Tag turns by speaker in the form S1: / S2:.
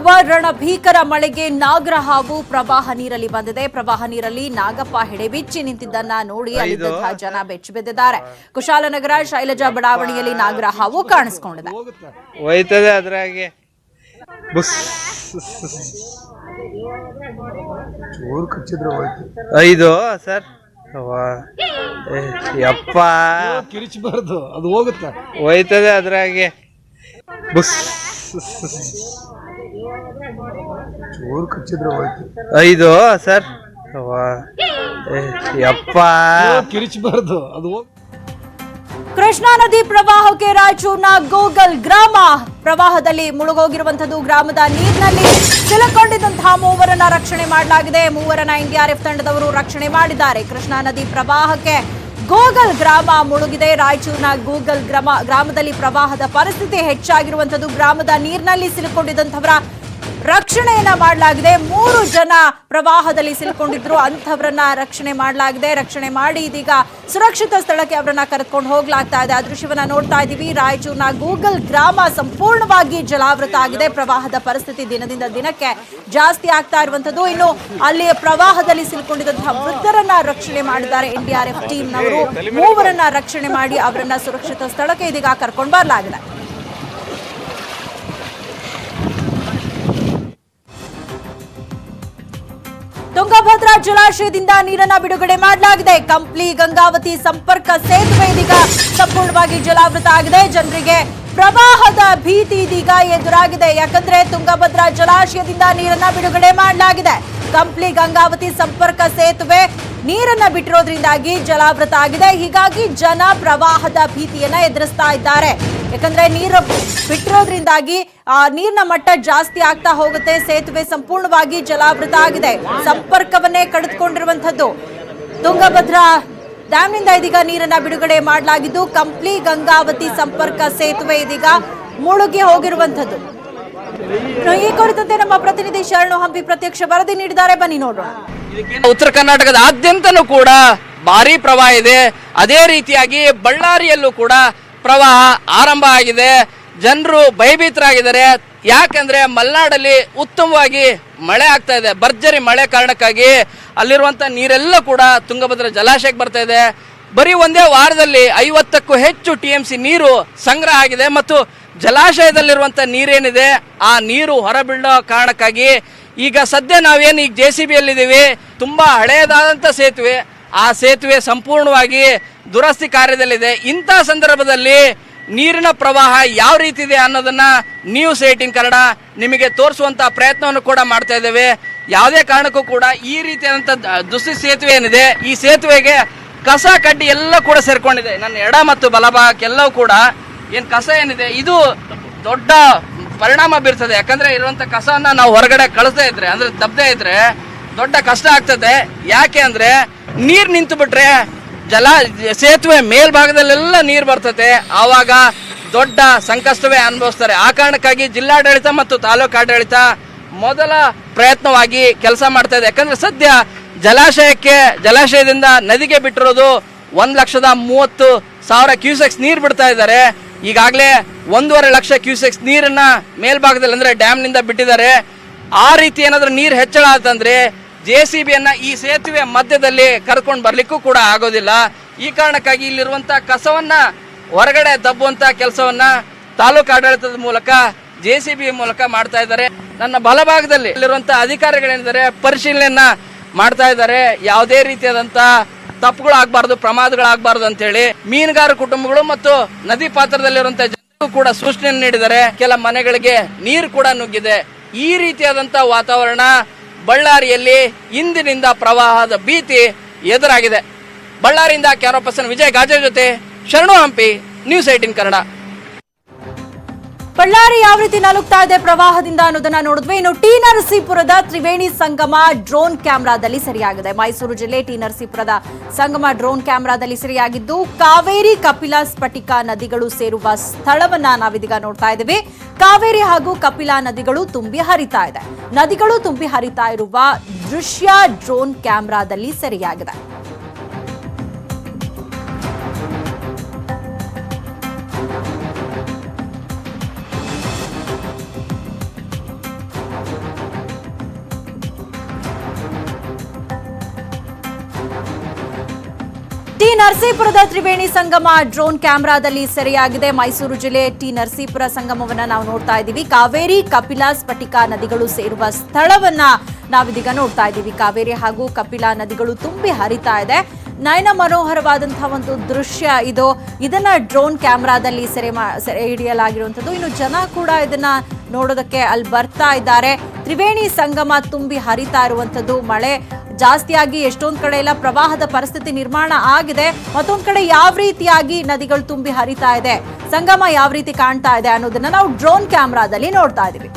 S1: ಸುರಿಯುತ್ತಿರುವ ರಣಭೀಕರ ಮಳೆಗೆ ನಾಗರಹಾವು ಪ್ರವಾಹ ನೀರಲ್ಲಿ ಬಂದಿದೆ. ಪ್ರವಾಹ ನೀರಲ್ಲಿ ನಾಗಪ್ಪ ಹೆಡೆಬಿಚ್ಚಿ ನಿಂತಿದ್ದನ್ನ ನೋಡಿ ಅಲ್ಲಿದ್ದಂತಹ ಜನ ಬೆಚ್ಚಿಬಿದ್ದಿದ್ದಾರೆ. ಕುಶಾಲನಗರ ಶೈಲಜಾ ಬಡಾವಣೆಯಲ್ಲಿ ನಾಗರಹಾವು ಕಾಣಿಸಿಕೊಂಡಿದೆ.
S2: ಅದ್ರಾಗೆ ಐದು ಸರ್ ಯಪ್ಪ
S3: ಕಿರಿಚಬಾರ್ದು, ಅದು ಹೋಗುತ್ತೆ,
S2: ಹೋಯ್ತದೆ ಅದ್ರಾಗೆ
S3: ಚೂರು ಕಚ್ಚಿದ್ರೆ ಹೋಯ್ತು.
S2: ಐದು ಸರ್ ಯಪ್ಪ
S3: ಕಿರಿಚಬಾರ್ದು, ಅದು
S1: ಕೃಷ್ಣಾ ನದಿ ಪ್ರವಾಹಕ್ಕೆ ರಾಯಚೂರಿನ ಗೋಗಲ್ ಗ್ರಾಮ ಪ್ರವಾಹದಲ್ಲಿ ಮುಳುಗೋಗಿರುವಂತದ್ದು. ಗ್ರಾಮದ ನೀರಿನಲ್ಲಿ ಸಿಲುಕೊಂಡಿದ್ದಂತಹ ಮೂವರನ್ನ ರಕ್ಷಣೆ ಮಾಡಲಾಗಿದೆ. ಮೂವರನ್ನ ಎನ್ಡಿಆರ್ಎಫ್ ತಂಡದವರು ರಕ್ಷಣೆ ಮಾಡಿದ್ದಾರೆ. ಕೃಷ್ಣಾ ನದಿ ಪ್ರವಾಹಕ್ಕೆ ಗೋಗಲ್ ಗ್ರಾಮ ಮುಳುಗಿದೆ. ರಾಯಚೂರಿನ ಗೋಗಲ್ ಗ್ರಾಮದಲ್ಲಿ ಪ್ರವಾಹದ ಪರಿಸ್ಥಿತಿ ಹೆಚ್ಚಾಗಿರುವಂತದ್ದು. ಗ್ರಾಮದ ನೀರಿನಲ್ಲಿ ಸಿಲುಕೊಂಡಿದ್ದಂಥವರ ರಕ್ಷಣೆಯನ್ನ ಮಾಡಲಾಗಿದೆ. 3 ಜನ ಪ್ರವಾಹದಲ್ಲಿ ಸಿಲುಕೊಂಡಿದ್ರು, ಅಂಥವರನ್ನ ರಕ್ಷಣೆ ಮಾಡಲಾಗಿದೆ. ರಕ್ಷಣೆ ಮಾಡಿ ಇದೀಗ ಸುರಕ್ಷಿತ ಸ್ಥಳಕ್ಕೆ ಅವರನ್ನ ಕರೆದುಕೊಂಡು ಹೋಗ್ಲಾಗ್ತಾ ಇದೆ. ಆ ದೃಶ್ಯವನ್ನ ನೋಡ್ತಾ ಇದ್ದೀವಿ. ರಾಯಚೂರಿನ ಗೋಗಲ್ ಗ್ರಾಮ ಸಂಪೂರ್ಣವಾಗಿ ಜಲಾವೃತ ಆಗಿದೆ. ಪ್ರವಾಹದ ಪರಿಸ್ಥಿತಿ ದಿನದಿಂದ ದಿನಕ್ಕೆ ಜಾಸ್ತಿ ಆಗ್ತಾ ಇರುವಂತದ್ದು. ಇನ್ನು ಅಲ್ಲಿ ಪ್ರವಾಹದಲ್ಲಿ ಸಿಲುಕೊಂಡಿದ್ದಂತಹ ವೃದ್ಧರನ್ನ ರಕ್ಷಣೆ ಮಾಡಿದ್ದಾರೆ ಎನ್ಡಿಆರ್ಎಫ್ ಟೀಮ್ನವರು. 3 ರಕ್ಷಣೆ ಮಾಡಿ ಅವರನ್ನ ಸುರಕ್ಷಿತ ಸ್ಥಳಕ್ಕೆ ಇದೀಗ ಕರ್ಕೊಂಡು ಬರಲಾಗಿದೆ. ತುಂಗಭದ್ರಾ ಜಲಾಶಯದಿಂದ ನೀರನ್ನ ಬಿಡುಗಡೆ ಮಾಡಲಾಗಿದೆ. ಕಂಪ್ಲಿ ಗಂಗಾವತಿ ಸಂಪರ್ಕ ಸೇತುವೆ ಇದೀಗ ಸಂಪೂರ್ಣವಾಗಿ ಜಲಾವೃತ ಆಗಿದೆ. ಜನರಿಗೆ ಪ್ರವಾಹದ ಭೀತಿ ಇದೀಗ ಎದುರಾಗಿದೆ. ಯಾಕಂದ್ರೆ ತುಂಗಭದ್ರಾ ಜಲಾಶಯದಿಂದ ನೀರನ್ನ ಬಿಡುಗಡೆ ಮಾಡಲಾಗಿದೆ. ಕಂಪ್ಲಿ ಗಂಗಾವತಿ ಸಂಪರ್ಕ ಸೇತುವೆ ನೀರನ್ನ ಬಿಟ್ಟಿರೋದ್ರಿಂದಾಗಿ ಜಲಾವೃತ ಆಗಿದೆ. ಹೀಗಾಗಿ ಜನ ಪ್ರವಾಹದ ಭೀತಿಯನ್ನ ಎದುರಿಸ್ತಾ ಇದ್ದಾರೆ. ಯಾಕಂದ್ರೆ ನೀರು ಬಿಟ್ಟಿರೋದ್ರಿಂದಾಗಿ ನೀರಿನ ಮಟ್ಟ ಜಾಸ್ತಿ ಆಗ್ತಾ ಹೋಗುತ್ತೆ. ಸೇತುವೆ ಸಂಪೂರ್ಣವಾಗಿ ಜಲಾವೃತ ಆಗಿದೆ. ಸಂಪರ್ಕವನ್ನೇ ಕಡಿದುಕೊಂಡಿರುವಂತದ್ದು. ತುಂಗಭದ್ರಾ ಡ್ಯಾಂನಿಂದ ಇದೀಗ ನೀರನ್ನ ಬಿಡುಗಡೆ ಮಾಡಲಾಗಿದ್ದು, ಕಂಪ್ಲಿ ಗಂಗಾವತಿ ಸಂಪರ್ಕ ಸೇತುವೆ ಇದೀಗ ಮುಳುಗಿ ಹೋಗಿರುವಂತದ್ದು. ಈ ಕುರಿತಂತೆ ನಮ್ಮ ಪ್ರತಿನಿಧಿ ಶರಣು ಹಂಪಿ ಪ್ರತ್ಯಕ್ಷ ವರದಿ ನೀಡಿದ್ದಾರೆ. ಬನ್ನಿ ನೋಡೋಣ.
S4: ಉತ್ತರ ಕರ್ನಾಟಕದ ಆದ್ಯಂತನೂ ಕೂಡ ಭಾರಿ ಪ್ರವಾಹ ಇದೆ. ಅದೇ ರೀತಿಯಾಗಿ ಬಳ್ಳಾರಿಯಲ್ಲೂ ಕೂಡ ಪ್ರವಾಹ ಆರಂಭ ಆಗಿದೆ. ಜನರು ಭಯಭೀತರಾಗಿದ್ದಾರೆ. ಯಾಕಂದ್ರೆ ಮಲೆನಾಡಲ್ಲಿ ಉತ್ತಮವಾಗಿ ಮಳೆ ಆಗ್ತಾ ಇದೆ. ಭರ್ಜರಿ ಮಳೆ ಕಾರಣಕ್ಕಾಗಿ ಅಲ್ಲಿರುವಂತ ನೀರೆಲ್ಲ ಕೂಡ ತುಂಗಭದ್ರಾ ಜಲಾಶಯಕ್ಕೆ ಬರ್ತಾ ಇದೆ. ಬರೀ ಒಂದೇ ವಾರದಲ್ಲಿ 50ಕ್ಕೂ ಹೆಚ್ಚು TMC ನೀರು ಸಂಗ್ರಹ ಆಗಿದೆ. ಮತ್ತು ಜಲಾಶಯದಲ್ಲಿರುವಂತ ನೀರೇನಿದೆ ಆ ನೀರು ಹೊರಬೀಳೋ ಕಾರಣಕ್ಕಾಗಿ ಈಗ ಸದ್ಯ ನಾವೇನು ಈಗ JCBಯಲ್ಲಿದ್ದೀವಿ, ತುಂಬಾ ಹಳೆಯದಾದಂಥ ಸೇತುವೆ. ಆ ಸೇತುವೆ ಸಂಪೂರ್ಣವಾಗಿ ದುರಸ್ತಿ ಕಾರ್ಯದಲ್ಲಿದೆ. ಇಂಥ ಸಂದರ್ಭದಲ್ಲಿ ನೀರಿನ ಪ್ರವಾಹ ಯಾವ ರೀತಿ ಇದೆ ಅನ್ನೋದನ್ನ ನ್ಯೂಸ್ 18 ಕನ್ನಡ ನಿಮಗೆ ತೋರಿಸುವಂತ ಪ್ರಯತ್ನವನ್ನು ಕೂಡ ಮಾಡ್ತಾ ಇದ್ದೇವೆ. ಯಾವುದೇ ಕಾರಣಕ್ಕೂ ಕೂಡ ಈ ರೀತಿಯಾದಂಥ ದುಸ್ಥಿತಿ ಸೇತುವೆ ಏನಿದೆ, ಈ ಸೇತುವೆಗೆ ಕಸ ಕಡ್ಡಿ ಎಲ್ಲ ಕೂಡ ಸೇರ್ಕೊಂಡಿದೆ. ನನ್ನ ಎಡ ಮತ್ತು ಬಲಭಾಗಕ್ಕೆಲ್ಲವೂ ಕೂಡ ಏನು ಕಸ ಏನಿದೆ ಇದು ದೊಡ್ಡ ಪರಿಣಾಮ ಬೀರ್ತದೆ. ಯಾಕಂದ್ರೆ ಇರುವಂತ ಕಸವನ್ನ ನಾವು ಹೊರಗಡೆ ಕಳಿಸದೇ ಇದ್ರೆ, ಅಂದ್ರೆ ದಬ್ಬದೇ ಇದ್ರೆ ದೊಡ್ಡ ಕಷ್ಟ ಆಗ್ತದೆ. ಯಾಕೆ ಅಂದ್ರೆ ನೀರ್ ನಿಂತು ಬಿಟ್ರೆ ಸೇತುವೆ ಮೇಲ್ಭಾಗದಲ್ಲೆಲ್ಲ ನೀರು ಬರ್ತದೆ. ಆವಾಗ ದೊಡ್ಡ ಸಂಕಷ್ಟವೇ ಅನುಭವಿಸ್ತಾರೆ. ಆ ಕಾರಣಕ್ಕಾಗಿ ಜಿಲ್ಲಾಡಳಿತ ಮತ್ತು ತಾಲೂಕು ಆಡಳಿತ ಮೊದಲ ಪ್ರಯತ್ನವಾಗಿ ಕೆಲಸ ಮಾಡ್ತಾ ಇದೆ. ಯಾಕಂದ್ರೆ ಸದ್ಯ ಜಲಾಶಯದಿಂದ ನದಿಗೆ ಬಿಟ್ಟಿರೋದು 1,30,000 ಕ್ಯೂಸೆಕ್ಸ್ ನೀರು ಬಿಡ್ತಾ ಇದ್ದಾರೆ. ಈಗಾಗಲೇ 1.5 ಲಕ್ಷ ಕ್ಯೂಸೆಕ್ಸ್ ನೀರನ್ನ ಮೇಲ್ಭಾಗದಲ್ಲಿ ಅಂದ್ರೆ ಡ್ಯಾಮ್ನಿಂದ ಬಿಟ್ಟಿದ್ದಾರೆ. ಆ ರೀತಿ ಏನಾದ್ರೂ ನೀರು ಹೆಚ್ಚಳ ಆತಂದ್ರೆ JCBಯನ್ನ ಈ ಸೇತುವೆ ಮಧ್ಯದಲ್ಲಿ ಕರ್ಕೊಂಡು ಬರ್ಲಿಕ್ಕೂ ಕೂಡ ಆಗೋದಿಲ್ಲ. ಈ ಕಾರಣಕ್ಕಾಗಿ ಇಲ್ಲಿರುವಂತ ಕಸವನ್ನ ಹೊರಗಡೆ ದಬ್ಬುವಂತ ಕೆಲಸವನ್ನ ತಾಲೂಕು ಆಡಳಿತದ ಮೂಲಕ JCB ಮೂಲಕ ಮಾಡ್ತಾ ಇದ್ದಾರೆ. ನನ್ನ ಬಲಭಾಗದಲ್ಲಿ ಇಲ್ಲಿರುವಂತ ಅಧಿಕಾರಿಗಳೇನಿದ್ದಾರೆ ಪರಿಶೀಲನೆಯನ್ನ ಮಾಡ್ತಾ ಇದ್ದಾರೆ. ಯಾವುದೇ ರೀತಿಯಾದಂತ ತಪ್ಪುಗಳಾಗಬಾರ್ದು, ಪ್ರಮಾದಗಳಾಗಬಾರ್ದು ಅಂತ ಹೇಳಿ ಮೀನುಗಾರ ಕುಟುಂಬಗಳು ಮತ್ತು ನದಿ ಪಾತ್ರದಲ್ಲಿರುವಂತಹ ಜನರು ಕೂಡ ಸೂಚನೆಯನ್ನು ನೀಡಿದ್ದಾರೆ. ಕೆಲ ಮನೆಗಳಿಗೆ ನೀರು ಕೂಡ ನುಗ್ಗಿದೆ. ಈ ರೀತಿಯಾದಂತ ವಾತಾವರಣ ಬಳ್ಳಾರಿಯಲ್ಲಿ ಇಂದಿನಿಂದ ಪ್ರವಾಹದ ಭೀತಿ ಎದುರಾಗಿದೆ. ಬಳ್ಳಾರಿಯಿಂದ ಕ್ಯಾಮರಾ ಪರ್ಸನ್ ವಿಜಯ್ ಗಾಜೆ ಜೊತೆ ಶರಣು ಹಂಪಿ, ನ್ಯೂಸ್ 18 ಕನ್ನಡ.
S1: ಬಳ್ಳಾರಿ ಯಾವ ರೀತಿ ನಲುಗ್ತಾ ಇದೆ ಪ್ರವಾಹದಿಂದ ಅನ್ನೋದನ್ನ ನೋಡಿದ್ವಿ. ಇನ್ನು ಟಿ ನರಸೀಪುರದ ತ್ರಿವೇಣಿ ಸಂಗಮ ಡ್ರೋನ್ ಕ್ಯಾಮೆರಾದಲ್ಲಿ ಸೆರೆಯಾಗಿದೆ. ಮೈಸೂರು ಜಿಲ್ಲೆ ಟಿ ನರಸೀಪುರದ ಸಂಗಮ ಡ್ರೋನ್ ಕ್ಯಾಮೆರಾದಲ್ಲಿ ಸೆರೆಯಾಗಿದ್ದು, ಕಾವೇರಿ ಕಪಿಲಾ ಸ್ಫಟಿಕ ನದಿಗಳು ಸೇರುವ ಸ್ಥಳವನ್ನ ನಾವಿದೀಗ ನೋಡ್ತಾ ಇದ್ದೀವಿ. ಕಾವೇರಿ ಹಾಗೂ ಕಪಿಲಾ ನದಿಗಳು ತುಂಬಿ ಹರಿತಾ ಇದೆ. ನದಿಗಳು ತುಂಬಿ ಹರಿತಾ ಇರುವ ದೃಶ್ಯ ಡ್ರೋನ್ ಕ್ಯಾಮೆರಾದಲ್ಲಿ ಸೆರೆಯಾಗಿದೆ. ಟಿ ನರಸೀಪುರದ ತ್ರಿವೇಣಿ ಸಂಗಮ ಡ್ರೋನ್ ಕ್ಯಾಮೆರಾದಲ್ಲಿ ಸೆರೆಯಾಗಿದೆ. ಮೈಸೂರು ಜಿಲ್ಲೆ ಟಿ ನರಸೀಪುರ ಸಂಗಮವನ್ನ ನಾವು ನೋಡ್ತಾ ಇದ್ದೀವಿ. ಕಾವೇರಿ, ಕಪಿಲಾ, ಸ್ಫಟಿಕ ನದಿಗಳು ಸೇರುವ ಸ್ಥಳವನ್ನ ನಾವಿದೀಗ ನೋಡ್ತಾ ಇದ್ದೀವಿ. ಕಾವೇರಿ ಹಾಗೂ ಕಪಿಲಾ ನದಿಗಳು ತುಂಬಿ ಹರಿತಾ ಇದೆ. ನಯನ ಮನೋಹರವಾದಂತಹ ಒಂದು ದೃಶ್ಯ ಇದು. ಇದನ್ನ ಡ್ರೋನ್ ಕ್ಯಾಮೆರಾದಲ್ಲಿ ಸೆರೆ ಹಿಡಿಯಲಾಗಿರುವಂಥದ್ದು. ಇನ್ನು ಜನ ಕೂಡ ಇದನ್ನ ನೋಡೋದಕ್ಕೆ ಅಲ್ಲಿ ಬರ್ತಾ ಇದ್ದಾರೆ. ತ್ರಿವೇಣಿ ಸಂಗಮ ತುಂಬಿ ಹರಿತಾ ಇರುವಂಥದ್ದು. ಮಳೆ ಜಾಸ್ತಿಯಾಗಿ ಎಷ್ಟೊಂದ್ ಕಡೆ ಎಲ್ಲ ಪ್ರವಾಹದ ಪರಿಸ್ಥಿತಿ ನಿರ್ಮಾಣ ಆಗಿದೆ. ಮತ್ತೊಂದ್ ಕಡೆ ಯಾವ ರೀತಿಯಾಗಿ ನದಿಗಳು ತುಂಬಿ ಹರಿತಾ ಇದೆ, ಸಂಗಮ ಯಾವ ರೀತಿ ಕಾಣ್ತಾ ಇದೆ ಅನ್ನೋದನ್ನ ನಾವು ಡ್ರೋನ್ ಕ್ಯಾಮೆರಾದಲ್ಲಿ ನೋಡ್ತಾ ಇದೀವಿ.